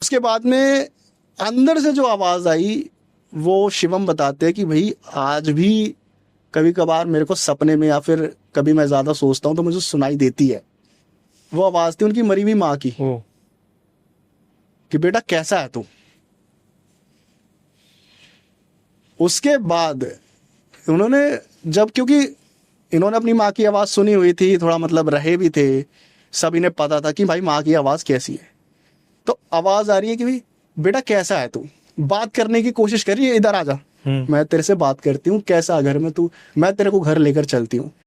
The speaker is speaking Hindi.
उसके बाद में अंदर से जो आवाज़ आई, वो शिवम बताते हैं कि भाई आज भी कभी कभार मेरे को सपने में या फिर कभी मैं ज़्यादा सोचता हूँ तो मुझे सुनाई देती है। वो आवाज़ थी उनकी मरी हुई माँ की ओ। कि बेटा कैसा है तू। उसके बाद उन्होंने जब, क्योंकि इन्होंने अपनी माँ की आवाज़ सुनी हुई थी, थोड़ा मतलब रहे भी थे, सभी ने पता था कि भाई माँ की आवाज़ कैसी है। तो आवाज़ आ रही है कि भाई बेटा कैसा है तू, बात करने की कोशिश कर रही है, इधर आ जा, मैं तेरे से बात करती हूँ, कैसा घर में तू, मैं तेरे को घर लेकर चलती हूँ।